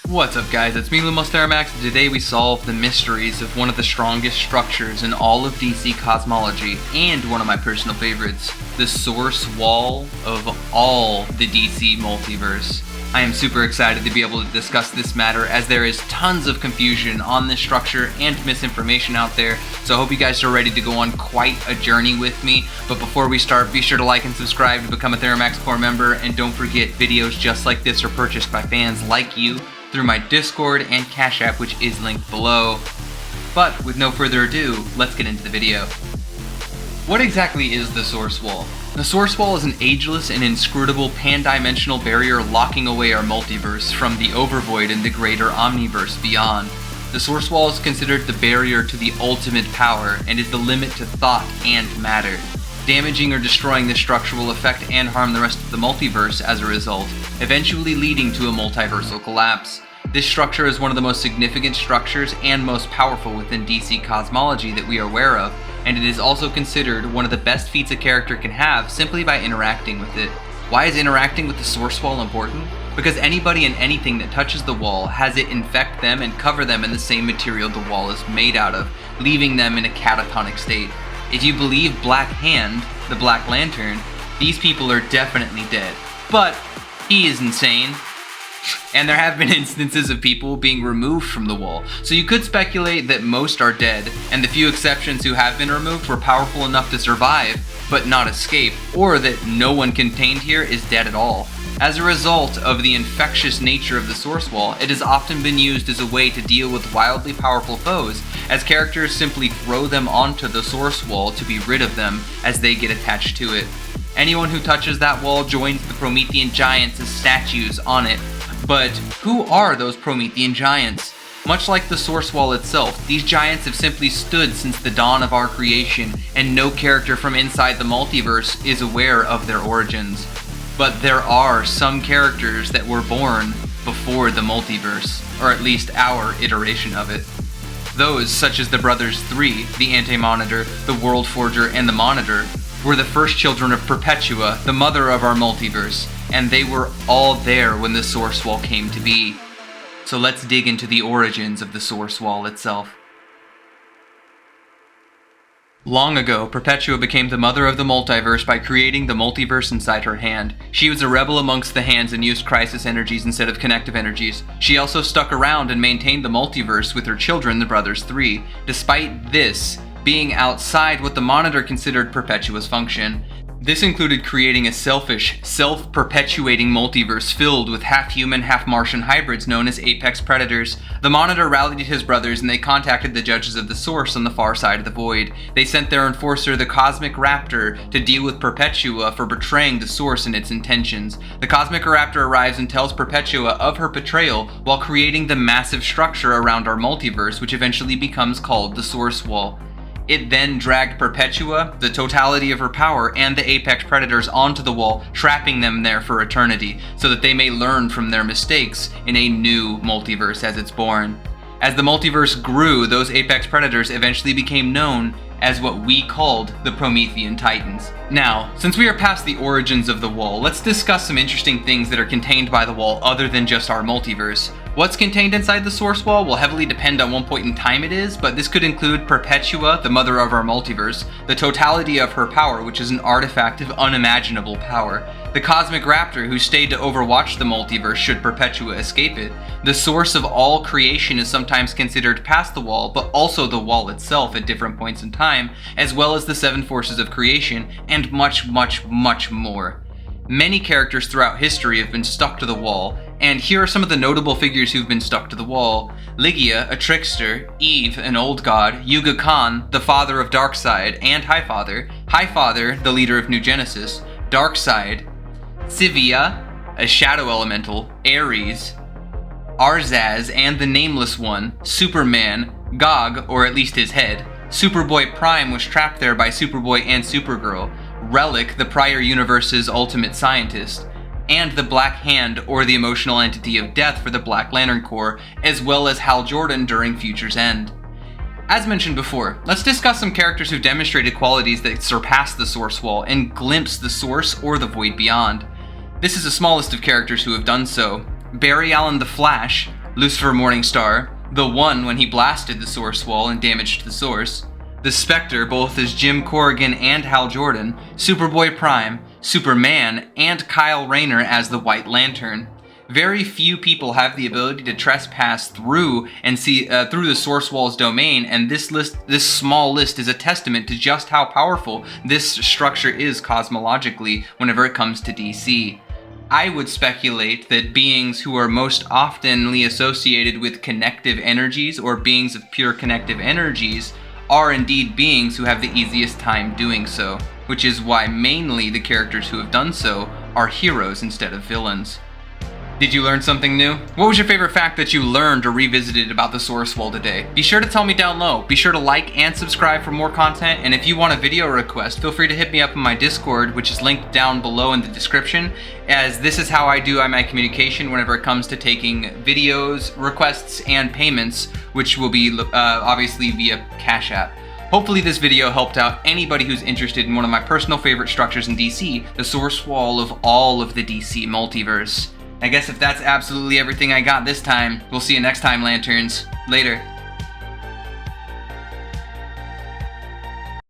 What's up guys, it's me Lumos Theromax, and today we solve the mysteries of one of the strongest structures in all of DC cosmology, and one of my personal favorites, the source wall of all the DC multiverse. I am super excited to be able to discuss this matter, as there is tons of confusion on this structure and misinformation out there, so I hope you guys are ready to go on quite a journey with me. But before we start, be sure to like and subscribe to become a Theromax Corps member, and don't forget, videos just like this are purchased by fans like you through my Discord and Cashapp, which is linked below. But with no further ado, let's get into the video. What exactly is the source wall? The source wall is an ageless and inscrutable pan-dimensional barrier locking away our multiverse from the overvoid and the greater omniverse beyond. The source wall is considered the barrier to the ultimate power and is the limit to thought and matter. Damaging or destroying this structure will affect and harm the rest of the multiverse as a result, eventually leading to a multiversal collapse. This structure is one of the most significant structures and most powerful within DC cosmology that we are aware of, and it is also considered one of the best feats a character can have simply by interacting with it. Why is interacting with the source wall important? Because anybody and anything that touches the wall has it infect them and cover them in the same material the wall is made out of, leaving them in a catatonic state. If you believe Black Hand, the Black Lantern, these people are definitely dead. But he is insane. And there have been instances of people being removed from the wall, so you could speculate that most are dead, and the few exceptions who have been removed were powerful enough to survive, but not escape, or that no one contained here is dead at all. As a result of the infectious nature of the source wall, it has often been used as a way to deal with wildly powerful foes, as characters simply throw them onto the source wall to be rid of them as they get attached to it. Anyone who touches that wall joins the Promethean giants as statues on it. But who are those Promethean giants? Much like the source wall itself, these giants have simply stood since the dawn of our creation, and no character from inside the multiverse is aware of their origins. But there are some characters that were born before the multiverse, or at least our iteration of it. Those, such as the Brothers 3, the Anti-Monitor, the World Forger, and the Monitor, were the first children of Perpetua, the mother of our multiverse, and they were all there when the source wall came to be. So let's dig into the origins of the source wall itself. Long ago, Perpetua became the mother of the multiverse by creating the multiverse inside her hand. She was a rebel amongst the hands and used crisis energies instead of connective energies. She also stuck around and maintained the multiverse with her children, the Brothers 3, despite this being outside what the Monitor considered Perpetua's function. This included creating a selfish, self-perpetuating multiverse filled with half-human, half-Martian hybrids known as apex predators. The Monitor rallied his brothers and they contacted the judges of the Source on the far side of the void. They sent their enforcer, the Cosmic Raptor, to deal with Perpetua for betraying the Source and its intentions. The Cosmic Raptor arrives and tells Perpetua of her betrayal while creating the massive structure around our multiverse, which eventually becomes called the Source Wall. It then dragged Perpetua, the totality of her power, and the apex predators onto the wall, trapping them there for eternity, so that they may learn from their mistakes in a new multiverse as it's born. As the multiverse grew, those apex predators eventually became known as what we called the Promethean Titans. Now, since we are past the origins of the wall, let's discuss some interesting things that are contained by the wall other than just our multiverse. What's contained inside the source wall will heavily depend on what point in time it is, but this could include Perpetua, the mother of our multiverse, the totality of her power, which is an artifact of unimaginable power, the Cosmic Raptor, who stayed to overwatch the multiverse should Perpetua escape it. The source of all creation is sometimes considered past the wall, but also the wall itself at different points in time, as well as the 7 forces of creation, and much more. Many characters throughout history have been stuck to the wall, and here are some of the notable figures who've been stuck to the wall. Ligia, a trickster, Eve, an old god, Yuga Khan, the father of Darkseid and Highfather, the leader of New Genesis, Darkseid, Sivia, a shadow elemental, Ares, Arzaz and the Nameless One, Superman, Gog, or at least his head, Superboy Prime was trapped there by Superboy and Supergirl, Relic, the prior universe's ultimate scientist, and the Black Hand, or the emotional entity of death for the Black Lantern Corps, as well as Hal Jordan during Future's End. As mentioned before, let's discuss some characters who've demonstrated qualities that surpass the source wall and glimpse the source or the void beyond. This is a small list of characters who have done so. Barry Allen the Flash, Lucifer Morningstar, the One when he blasted the sourcewall and damaged the source, the Spectre both as Jim Corrigan and Hal Jordan, Superboy Prime, Superman, and Kyle Rayner as the White Lantern. Very few people have the ability to trespass through and see through the sourcewall's domain, and this small list is a testament to just how powerful this structure is cosmologically whenever it comes to DC. I would speculate that beings who are most oftenly associated with connective energies or beings of pure connective energies are indeed beings who have the easiest time doing so, which is why mainly the characters who have done so are heroes instead of villains. Did you learn something new? What was your favorite fact that you learned or revisited about the sourcewall today? Be sure to tell me down low. Be sure to like and subscribe for more content, and if you want a video request, feel free to hit me up on my Discord, which is linked down below in the description, as this is how I do my communication whenever it comes to taking videos, requests, and payments, which will be obviously via Cashapp. Hopefully this video helped out anybody who's interested in one of my personal favorite structures in DC, the sourcewall of all of the DC multiverse. I guess if that's absolutely everything I got this time, we'll see you next time, Lanterns. Later.